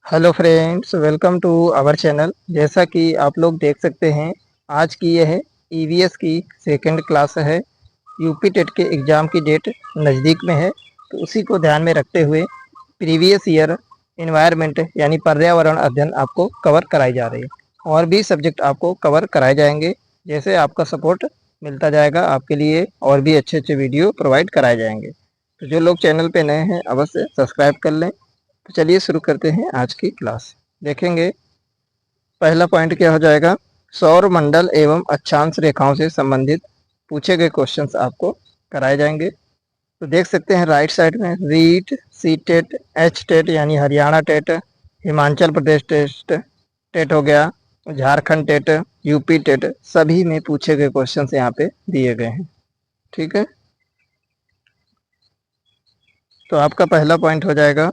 Hello friends, welcome to our channel. जैसा कि आप लोग देख सकते हैं, आज की यह ईवीएस की सेकंड क्लास है। यूपी टेट के एग्ज़ाम की डेट नज़दीक में है, तो उसी को ध्यान में रखते हुए प्रीवियस ईयर इन्वायरमेंट यानी पर्यावरण अध्ययन आपको कवर कराई जा रही है। और भी सब्जेक्ट आपको कवर कराए जाएंगे। जैसे आपका सपोर्ट मिलता जाएगा, आपके लिए और भी अच्छे अच्छे वीडियो प्रोवाइड कराए जाएंगे। तो जो लोग चैनल पे नए हैं, अवश्य सब्सक्राइब कर लें। तो चलिए शुरू करते हैं आज की क्लास। देखेंगे पहला पॉइंट क्या हो जाएगा। सौर मंडल एवं अक्षांश रेखाओं से संबंधित पूछे गए क्वेश्चंस आपको कराए जाएंगे। तो देख सकते हैं राइट साइड में REET, CTET, HTET यानी Haryana TET, Himachal Pradesh test TET हो गया, झारखंड टेट, यूपी टेट, सभी में पूछे गए क्वेश्चंस यहाँ पे दिए गए हैं। ठीक है, तो आपका पहला पॉइंट हो जाएगा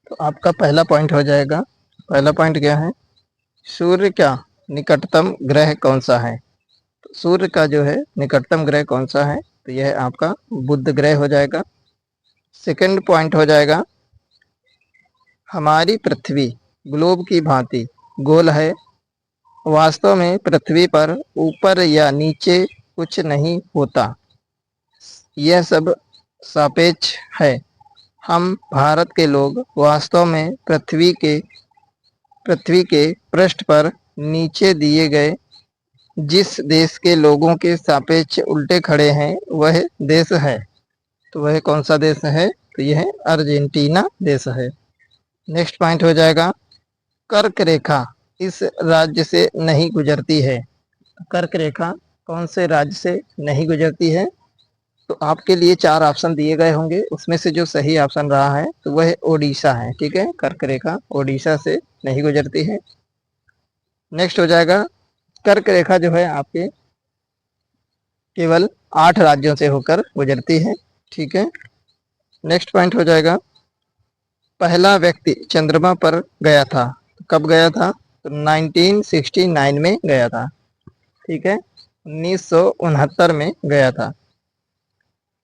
तो आपका पहला पॉइंट हो जाएगा। पहला पॉइंट क्या है, सूर्य का निकटतम ग्रह कौन सा है। तो सूर्य का जो है निकटतम ग्रह कौन सा है, तो यह आपका बुध ग्रह हो जाएगा। सेकंड पॉइंट हो जाएगा, हमारी पृथ्वी ग्लोब की भांति गोल है। वास्तव में पृथ्वी पर ऊपर या नीचे कुछ नहीं होता, यह सब सापेक्ष है। हम भारत के लोग वास्तव में पृथ्वी के पृष्ठ पर नीचे दिए गए जिस देश के लोगों के सापेक्ष उल्टे खड़े हैं वह देश है। तो वह कौन सा देश है, तो यह अर्जेंटीना देश है। नेक्स्ट पॉइंट हो जाएगा, कर्क रेखा इस राज्य से नहीं गुजरती है। कर्क रेखा कौन से राज्य से नहीं गुजरती है, तो आपके लिए चार ऑप्शन दिए गए होंगे, उसमें से जो सही ऑप्शन रहा है तो वह ओडिशा है। ठीक है, कर्क रेखा ओडिशा से नहीं गुजरती है। नेक्स्ट हो जाएगा, कर्क रेखा जो है आपके केवल 8 राज्यों से होकर गुजरती है। ठीक है, नेक्स्ट पॉइंट हो जाएगा, पहला व्यक्ति चंद्रमा पर गया था। तो कब गया था, तो 1969 में गया था। ठीक है, 1969 में गया था।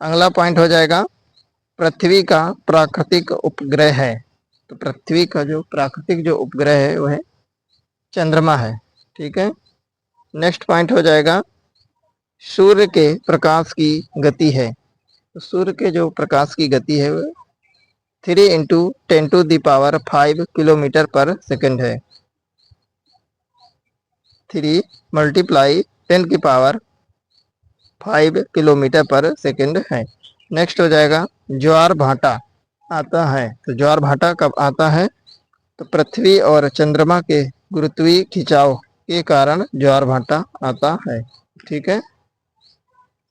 अगला पॉइंट हो जाएगा, पृथ्वी का प्राकृतिक उपग्रह है। तो पृथ्वी का जो प्राकृतिक जो उपग्रह है वह चंद्रमा है। ठीक है, नेक्स्ट पॉइंट हो जाएगा, सूर्य के प्रकाश की गति है। तो सूर्य के जो प्रकाश की गति है वह 3 × 10⁵ किलोमीटर पर सेकंड है। 3 × 10⁵ किलोमीटर पर सेकंड है। नेक्स्ट हो जाएगा, ज्वार भाटा आता है। तो ज्वार भाटा कब आता है, तो पृथ्वी और चंद्रमा के गुरुत्वीय खिंचाव के कारण ज्वार भाटा आता है। ठीक है,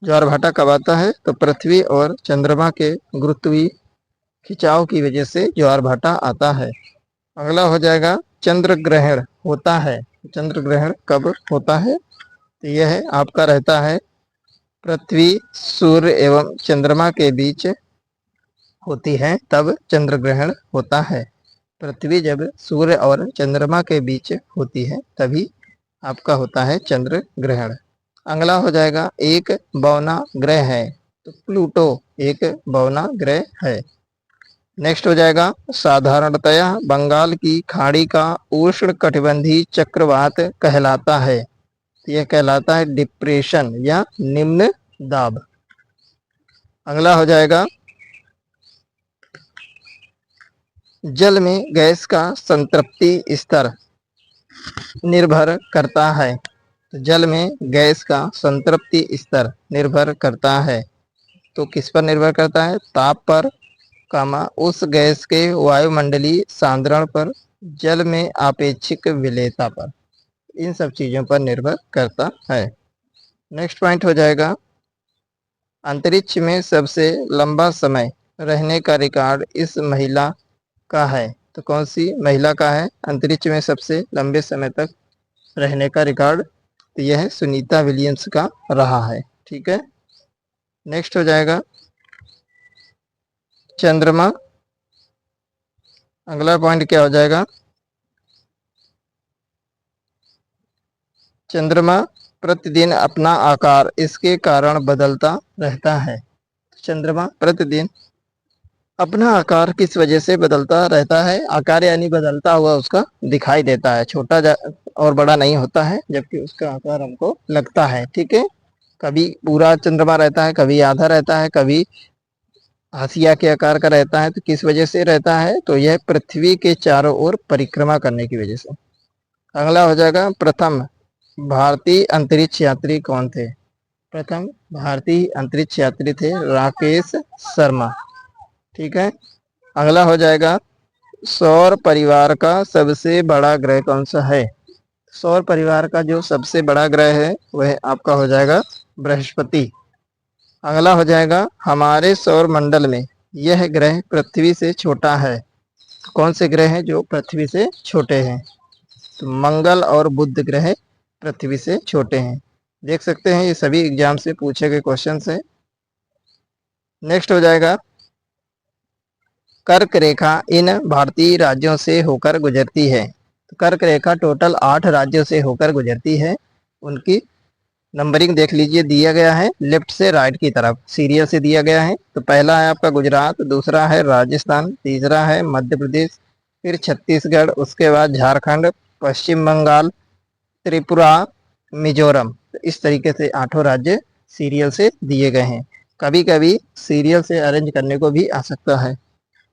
ज्वार भाटा कब आता है, तो पृथ्वी और चंद्रमा के गुरुत्वीय खिंचाव की वजह से ज्वार भाटा आता है। अगला हो जाएगा, चंद्र ग्रहण होता है। चंद्र ग्रहण कब होता है, तो यह आपका रहता है पृथ्वी, सूर्य एवं चंद्रमा के बीच होती है, तब चंद्र ग्रहण होता है। पृथ्वी जब सूर्य और चंद्रमा के बीच होती है तभी आपका होता है चंद्र ग्रहण। अगला हो जाएगा, एक बौना ग्रह है। तो प्लूटो एक बौना ग्रह है। नेक्स्ट हो जाएगा, साधारणतया बंगाल की खाड़ी का उष्ण कटिबंधीय चक्रवात कहलाता है। यह कहलाता है डिप्रेशन या निम्न दाब। अगला हो जाएगा, जल में गैस का संतृप्ति स्तर निर्भर करता है। तो जल में गैस का संतृप्ति स्तर निर्भर करता है, तो किस पर निर्भर करता है, ताप पर, उस गैस के वायुमंडलीय सांद्रण पर, जल में आपेक्षिक विलेयता पर, इन सब चीज़ों पर निर्भर करता है। नेक्स्ट पॉइंट हो जाएगा, अंतरिक्ष में सबसे लंबा समय रहने का रिकॉर्ड इस महिला का है। तो कौन सी महिला का है अंतरिक्ष में सबसे लंबे समय तक रहने का रिकॉर्ड, तो यह सुनीता विलियम्स का रहा है। ठीक है, नेक्स्ट हो जाएगा, चंद्रमा अगला पॉइंट क्या हो जाएगा? चंद्रमा प्रतिदिन अपना आकार इसके कारण बदलता रहता है। चंद्रमा प्रतिदिन अपना आकार किस वजह से बदलता रहता है? आकार यानी बदलता हुआ उसका दिखाई देता है, और बड़ा नहीं होता है, जबकि उसका आकार हमको लगता है। ठीक है, कभी पूरा चंद्रमा रहता है, कभी आधा रहता है, कभी हाशिया के आकार का रहता है। तो किस वजह से रहता है? तो यह पृथ्वी के चारों ओर परिक्रमा करने की वजह से। अगला हो जाएगा, प्रथम भारतीय अंतरिक्ष यात्री कौन थे? प्रथम भारतीय अंतरिक्ष यात्री थे राकेश शर्मा। ठीक है, अगला हो जाएगा, सौर परिवार का सबसे बड़ा ग्रह कौन सा है? सौर परिवार का जो सबसे बड़ा ग्रह है वह आपका हो जाएगा बृहस्पति। अगला हो जाएगा, हमारे सौर मंडल में यह ग्रह पृथ्वी से छोटा है। कौन से ग्रह हैं जो पृथ्वी से छोटे हैं? तो मंगल और बुध ग्रह पृथ्वी से छोटे हैं। देख सकते हैं, ये सभी एग्जाम से पूछे गए क्वेश्चन है। नेक्स्ट हो जाएगा, कर्क रेखा इन भारतीय राज्यों से होकर गुजरती है। तो कर्क रेखा टोटल 8 राज्यों से होकर गुजरती है। उनकी नंबरिंग देख लीजिए, दिया गया है लेफ्ट से राइट की तरफ, सीरियल से दिया गया है। तो पहला है आपका गुजरात, दूसरा है राजस्थान, तीसरा है मध्य प्रदेश, फिर छत्तीसगढ़, उसके बाद झारखंड, पश्चिम बंगाल, त्रिपुरा, मिजोरम। तो इस तरीके से 8 राज्य सीरियल से दिए गए हैं। कभी कभी सीरियल से अरेंज करने को भी आ सकता है।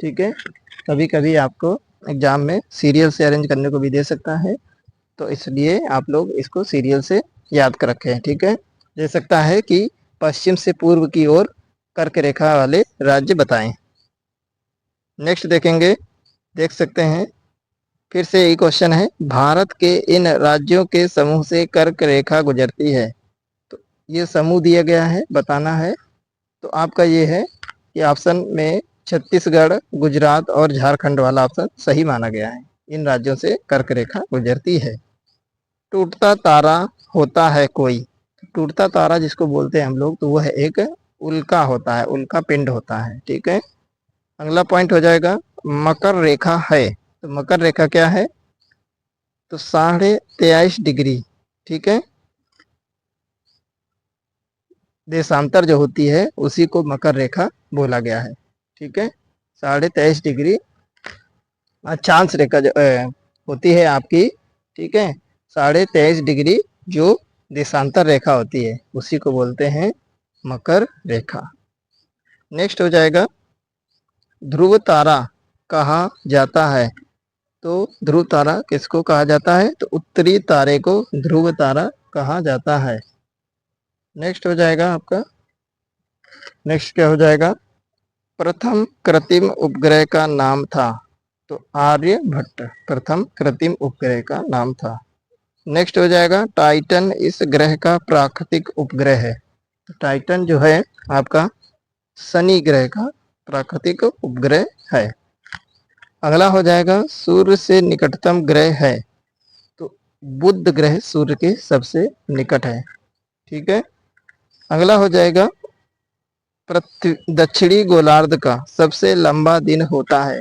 ठीक है, कभी कभी आपको एग्जाम में सीरियल से अरेंज करने को भी दे सकता है, तो इसलिए आप लोग इसको सीरियल से याद कर रखें। ठीक है, दे सकता है कि पश्चिम से पूर्व की ओर कर्क रेखा वाले राज्य बताएं। नेक्स्ट देखेंगे, देख सकते हैं, फिर से यही क्वेश्चन है, भारत के इन राज्यों के समूह से कर्क रेखा गुजरती है। तो ये समूह दिया गया है, बताना है। तो आपका ये है कि ऑप्शन में छत्तीसगढ़, गुजरात और झारखंड वाला ऑप्शन सही माना गया है। इन राज्यों से कर्क रेखा गुजरती है। टूटता तारा होता है कोई। टूटता तारा जिसको बोलते हैं हम लोग, तो वह एक उल्का होता है, उल्का पिंड होता है। ठीक है, अगला पॉइंट हो जाएगा, मकर रेखा है। तो मकर रेखा क्या है? तो 23.5 डिग्री। ठीक है, देशांतर जो होती है उसी को मकर रेखा बोला गया है। ठीक है, 23.5 डिग्री अक्षांश रेखा जो होती है आपकी। ठीक है, 23.5 डिग्री जो देशांतर रेखा होती है उसी को बोलते हैं मकर रेखा। नेक्स्ट हो जाएगा, ध्रुव तारा कहा जाता है। तो ध्रुव तारा किसको कहा जाता है? तो उत्तरी तारे को ध्रुव तारा कहा जाता है। नेक्स्ट हो जाएगा आपका, नेक्स्ट क्या हो जाएगा, प्रथम कृत्रिम उपग्रह का नाम था। तो आर्यभट्ट प्रथम कृत्रिम उपग्रह का नाम था। नेक्स्ट हो जाएगा, टाइटन इस ग्रह का प्राकृतिक उपग्रह है। तो टाइटन जो है आपका शनि ग्रह का प्राकृतिक उपग्रह है। अगला हो जाएगा, सूर्य से निकटतम ग्रह है। तो बुध ग्रह सूर्य के सबसे निकट है। ठीक है, अगला हो जाएगा, पृथ्वी दक्षिणी गोलार्ध का सबसे लंबा दिन होता है।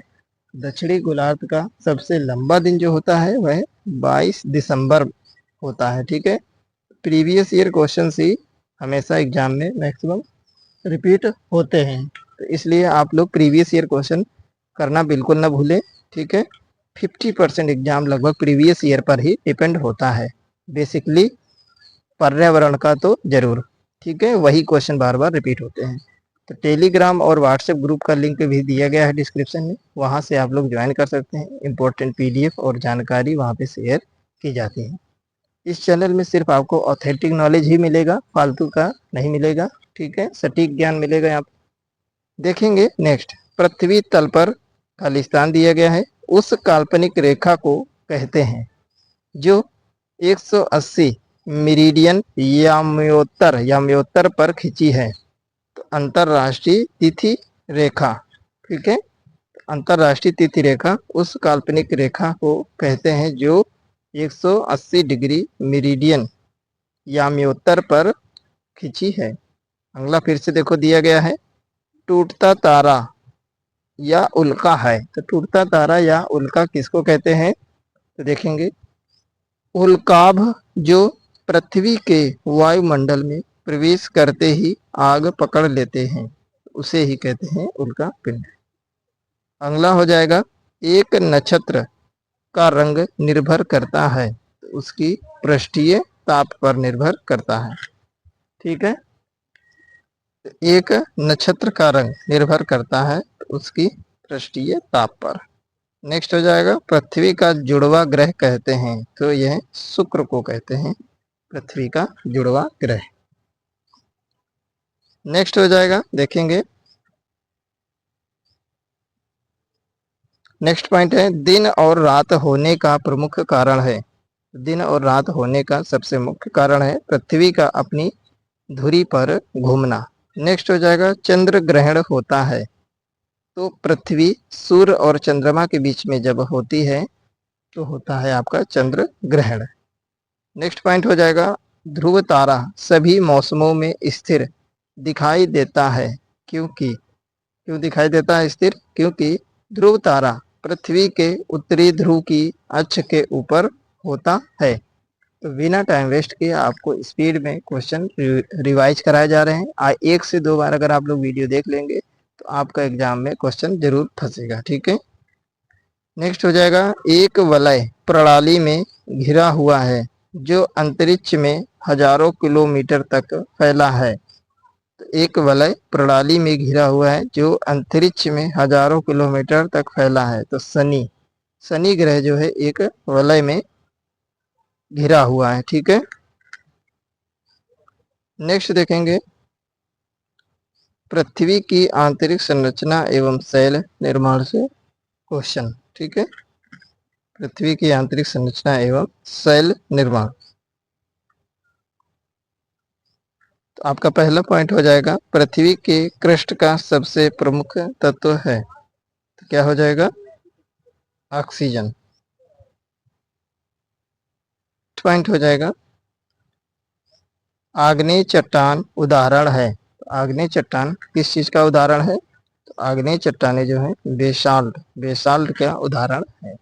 दक्षिणी गोलार्ध का सबसे लंबा दिन जो होता है वह 22 दिसंबर होता है। ठीक है, प्रीवियस ईयर क्वेश्चन ही हमेशा एग्जाम में मैक्सिमम रिपीट होते हैं, तो इसलिए आप लोग प्रीवियस ईयर क्वेश्चन करना बिल्कुल ना भूलें। ठीक है, 50% एग्जाम लगभग प्रीवियस ईयर पर ही डिपेंड होता है। बेसिकली पर्यावरण का तो जरूर। ठीक है, वही क्वेश्चन बार बार रिपीट होते हैं। तो टेलीग्राम और व्हाट्सएप ग्रुप का लिंक भी दिया गया है डिस्क्रिप्शन में, वहाँ से आप लोग ज्वाइन कर सकते हैं। इंपॉर्टेंट पीडीएफ और जानकारी वहाँ पे शेयर की जाती है। इस चैनल में सिर्फ आपको ऑथेंटिक नॉलेज ही मिलेगा, फालतू का नहीं मिलेगा। ठीक है, सटीक ज्ञान मिलेगा यहाँ पे। देखेंगे नेक्स्ट, पृथ्वी तल पर खालिस्तान दिया गया है, उस काल्पनिक रेखा को कहते हैं जो 180 मेरिडियन याम्योत्तर पर खिंची है। तो अंतरराष्ट्रीय तिथि रेखा। ठीक है, अंतरराष्ट्रीय तिथि रेखा उस काल्पनिक रेखा को कहते हैं जो 180 डिग्री मेरिडियन याम्योत्तर पर खिंची है। अगला फिर से देखो दिया गया है, टूटता तारा या उल्का है। तो टूटता तारा या उल्का किसको कहते हैं? तो देखेंगे, उल्काभ जो पृथ्वी के वायुमंडल में प्रवेश करते ही आग पकड़ लेते हैं, उसे ही कहते हैं उल्का पिंड। अगला हो जाएगा, एक नक्षत्र का रंग निर्भर करता है, तो उसकी पृष्ठीय ताप पर निर्भर करता है। ठीक है, एक नक्षत्र का रंग निर्भर करता है तो उसकी पृष्ठीय ताप पर। नेक्स्ट हो जाएगा, पृथ्वी का जुड़वा ग्रह कहते हैं, तो यह शुक्र को कहते हैं पृथ्वी का जुड़वा ग्रह। नेक्स्ट हो जाएगा, देखेंगे, नेक्स्ट पॉइंट है, दिन और रात होने का प्रमुख कारण है। दिन और रात होने का सबसे मुख्य कारण है पृथ्वी का अपनी धुरी पर घूमना। नेक्स्ट हो जाएगा, चंद्र ग्रहण होता है तो पृथ्वी सूर्य और चंद्रमा के बीच में जब होती है तो होता है आपका चंद्र ग्रहण। नेक्स्ट पॉइंट हो जाएगा, ध्रुव तारा सभी मौसमों में स्थिर दिखाई देता है, क्योंकि क्यों दिखाई देता है स्थिर? क्योंकि ध्रुव तारा पृथ्वी के उत्तरी ध्रुव की अक्ष के ऊपर होता है। तो बिना टाइम वेस्ट किए आपको स्पीड में क्वेश्चन रिवाइज कराए जा रहे हैं। एक से दो बार अगर आप लोग वीडियो देख लेंगे तो आपका एग्जाम में क्वेश्चन जरूर फंसेगा। ठीक है, नेक्स्ट हो जाएगा, एक वलय प्रणाली में घिरा हुआ है जो अंतरिक्ष में हजारों किलोमीटर तक फैला है। तो एक वलय प्रणाली में घिरा हुआ है जो अंतरिक्ष में हजारों किलोमीटर तक फैला है। तो शनि ग्रह जो है एक वलय में घिरा हुआ है। ठीक है, नेक्स्ट देखेंगे, पृथ्वी की आंतरिक संरचना एवं सेल निर्माण से क्वेश्चन। ठीक है, पृथ्वी की आंतरिक संरचना एवं सेल निर्माण। तो आपका पहला पॉइंट हो जाएगा, पृथ्वी के क्रस्ट का सबसे प्रमुख तत्व है, तो क्या हो जाएगा? ऑक्सीजन। पॉइंट हो जाएगा, आग्नेय चट्टान उदाहरण है। तो आग्नेय चट्टान किस चीज का उदाहरण है? तो आग्नेय चट्टाने जो है बेसाल्ट का उदाहरण है।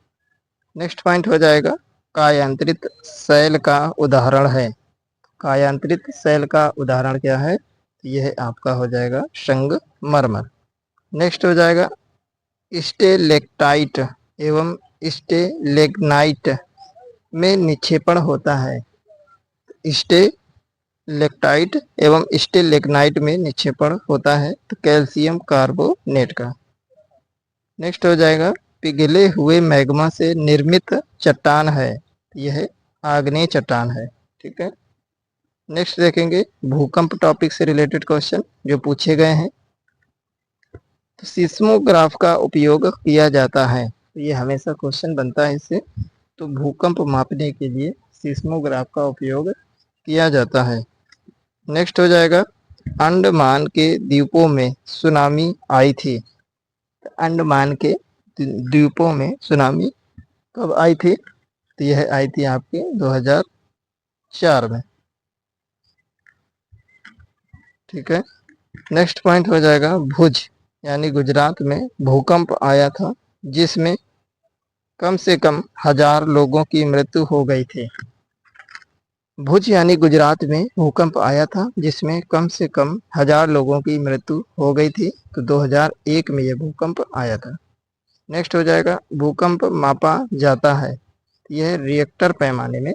नेक्स्ट पॉइंट हो जाएगा, कायांतरित सेल का उदाहरण है। कायांतरित सेल का उदाहरण क्या है? तो यह आपका हो जाएगा संगमरमर। नेक्स्ट हो जाएगा, स्टेलेक्टाइट एवं स्टेलेग्नाइट में निक्षेपण होता है। स्टेलेक्टाइट एवं स्टेलेग्नाइट में निक्षेपण होता है तो कैल्शियम कार्बोनेट का। नेक्स्ट हो जाएगा, पिघले हुए मैग्मा से निर्मित चट्टान है, यह आग्नेय चट्टान है। ठीक है, नेक्स्ट देखेंगे, भूकंप टॉपिक से रिलेटेड क्वेश्चन जो पूछे गए हैं। तो सिस्मोग्राफ का उपयोग किया जाता है, तो ये हमेशा क्वेश्चन बनता है इससे। तो भूकंप मापने के लिए सिस्मोग्राफ का उपयोग किया जाता है। नेक्स्ट हो जाएगा, अंडमान के द्वीपों में सुनामी आई थी। अंडमान के द्वीपों में सुनामी कब आई थी? तो यह आई थी आपके 2004 में। ठीक है, नेक्स्ट पॉइंट हो जाएगा, भुज यानी गुजरात में भूकंप आया था जिसमें कम से कम 1000 लोगों की मृत्यु हो गई थी। भुज यानी गुजरात में भूकंप आया था जिसमें कम से कम 1000 लोगों की मृत्यु हो गई थी। तो 2001 में यह भूकंप आया था। नेक्स्ट हो जाएगा, भूकंप मापा जाता है, यह रिएक्टर पैमाने में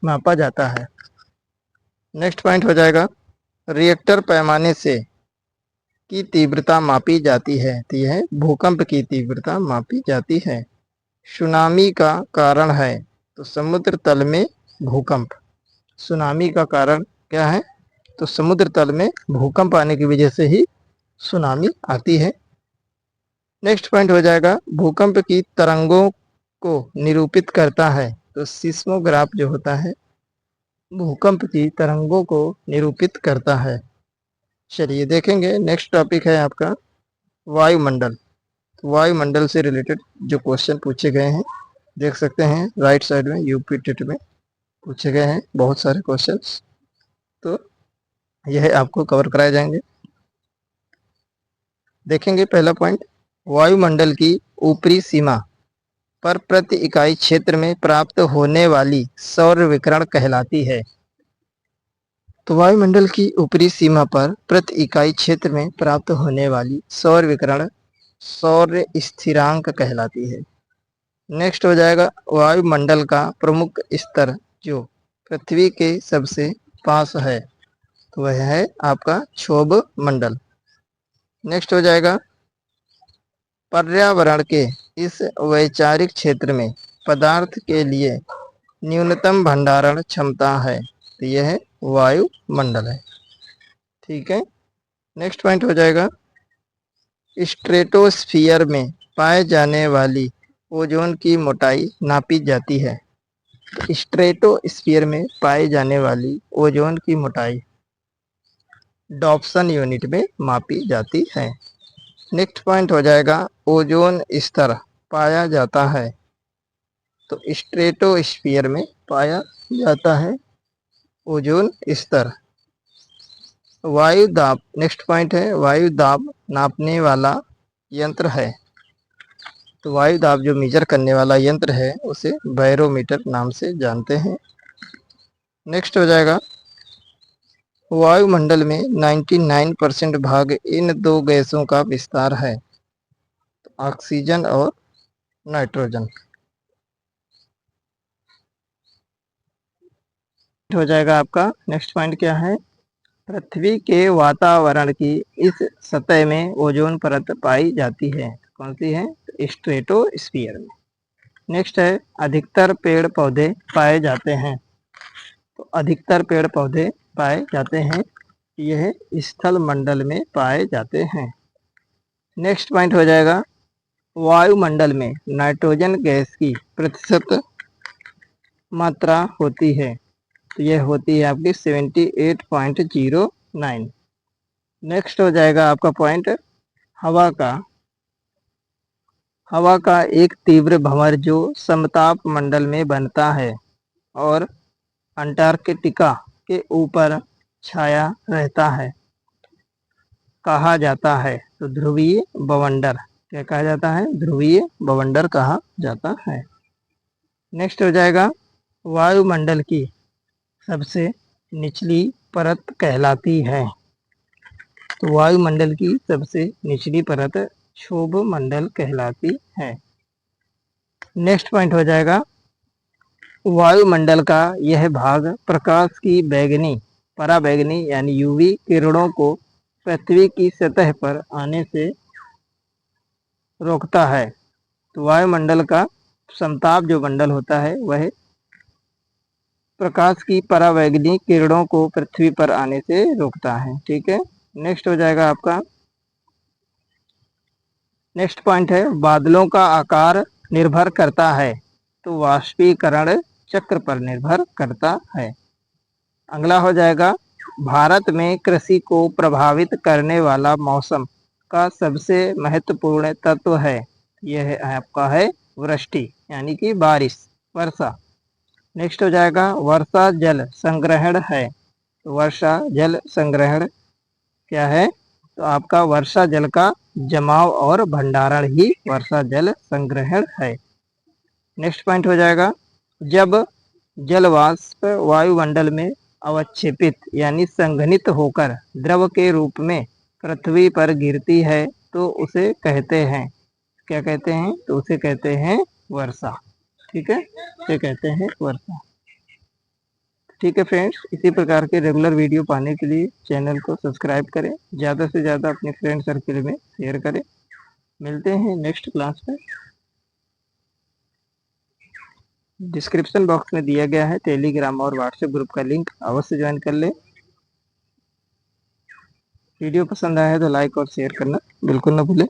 मापा जाता है। नेक्स्ट पॉइंट हो जाएगा, रिएक्टर पैमाने से की तीव्रता मापी जाती है, तो यह भूकंप की तीव्रता मापी जाती है। सुनामी का कारण है, तो समुद्र तल में भूकंप। सुनामी का कारण क्या है? तो समुद्र तल में भूकंप आने की वजह से ही सुनामी आती है। नेक्स्ट पॉइंट हो जाएगा, भूकंप की तरंगों को निरूपित करता है, तो सिस्मोग्राफ जो होता है भूकंप की तरंगों को निरूपित करता है। चलिए देखेंगे, नेक्स्ट टॉपिक है आपका वायुमंडल। वायुमंडल से रिलेटेड जो क्वेश्चन पूछे गए हैं देख सकते हैं राइट साइड में, यूपी टेट में पूछे गए हैं बहुत सारे क्वेश्चंस, तो यह आपको कवर कराए जाएंगे। देखेंगे पहला पॉइंट, वायुमंडल की ऊपरी सीमा पर प्रति इकाई क्षेत्र में प्राप्त होने वाली सौर विकिरण कहलाती है। तो वायुमंडल की ऊपरी सीमा पर प्रति इकाई क्षेत्र में प्राप्त होने वाली सौर विकिरण सौर स्थिरांक कहलाती है। नेक्स्ट हो जाएगा वायुमंडल का प्रमुख स्तर जो पृथ्वी के सबसे पास है, तो वह है आपका क्षोभ मंडल। नेक्स्ट हो जाएगा पर्यावरण के इस वैचारिक क्षेत्र में पदार्थ के लिए न्यूनतम भंडारण क्षमता है, तो यह वायुमंडल है। ठीक है। नेक्स्ट पॉइंट हो जाएगा स्ट्रेटोस्फियर में पाए जाने वाली ओजोन की मोटाई नापी जाती है। स्ट्रेटोस्फियर में पाई जाने वाली ओजोन की मोटाई डॉप्सन यूनिट में मापी जाती है। नेक्स्ट पॉइंट हो जाएगा ओजोन स्तर पाया जाता है, तो स्ट्रेटोस्फियर में पाया जाता है ओजोन स्तर। वायु दाब, नेक्स्ट पॉइंट है वायु दाब नापने वाला यंत्र है, तो वायु दाब जो मेजर करने वाला यंत्र है उसे बैरोमीटर नाम से जानते हैं। नेक्स्ट हो जाएगा वायुमंडल में 99% भाग इन दो गैसों का विस्तार है, तो ऑक्सीजन और नाइट्रोजन। हो जाएगा आपका नेक्स्ट पॉइंट क्या है, पृथ्वी के वातावरण की इस सतह में ओजोन परत पाई जाती है, कौन सी है, स्ट्रेटोस्फियर में। नेक्स्ट है अधिकतर पेड़ पौधे पाए जाते हैं, तो अधिकतर पेड़ पौधे पाए जाते हैं, यह स्थल मंडल में पाए जाते हैं। नेक्स्ट पॉइंट हो जाएगा वायुमंडल में नाइट्रोजन गैस की प्रतिशत मात्रा होती है, तो यह होती है आपकी 78.09। नेक्स्ट हो जाएगा आपका पॉइंट हवा का एक तीव्र भंवर जो समताप मंडल में बनता है और अंटार्कटिका के ऊपर छाया रहता है, कहा जाता है, तो ध्रुवीय बवंडर। क्या कहा जाता है, ध्रुवीय बवंडर कहा जाता है। नेक्स्ट हो जाएगा वायुमंडल की सबसे निचली परत कहलाती है, तो वायुमंडल की सबसे निचली परत क्षोभ मंडल कहलाती है। नेक्स्ट पॉइंट हो जाएगा वायुमंडल का यह भाग प्रकाश की बैगनी पराबैंगनी यानी यूवी किरणों को पृथ्वी की सतह पर आने से रोकता है, तो वायुमंडल का समताप जो मंडल होता है वह प्रकाश की पराबैंगनी किरणों को पृथ्वी पर आने से रोकता है। ठीक है। नेक्स्ट हो जाएगा आपका नेक्स्ट पॉइंट है बादलों का आकार निर्भर करता है, तो वाष्पीकरण चक्र पर निर्भर करता है। अगला हो जाएगा भारत में कृषि को प्रभावित करने वाला मौसम का सबसे महत्वपूर्ण तत्व है, यह आपका है वृष्टि यानी कि बारिश, वर्षा। नेक्स्ट हो जाएगा वर्षा जल संग्रहण है, तो वर्षा जल संग्रहण क्या है, तो आपका वर्षा जल का जमाव और भंडारण ही वर्षा जल संग्रहण है। नेक्स्ट पॉइंट हो जाएगा जब जल वाष्प वायुमंडल में अवक्षेपित यानी संघनित होकर द्रव के रूप में पृथ्वी पर गिरती है, तो उसे कहते हैं, क्या कहते हैं, तो उसे कहते हैं वर्षा। ठीक है, इसे कहते हैं वर्षा। ठीक है फ्रेंड्स, इसी प्रकार के रेगुलर वीडियो पाने के लिए चैनल को सब्सक्राइब करें, ज़्यादा से ज़्यादा अपने फ्रेंड सर्किल में शेयर करें। मिलते हैं नेक्स्ट क्लास में। डिस्क्रिप्शन बॉक्स में दिया गया है टेलीग्राम और व्हाट्सएप ग्रुप का लिंक, अवश्य ज्वाइन कर ले। वीडियो पसंद आया है तो लाइक और शेयर करना बिल्कुल ना भूलें।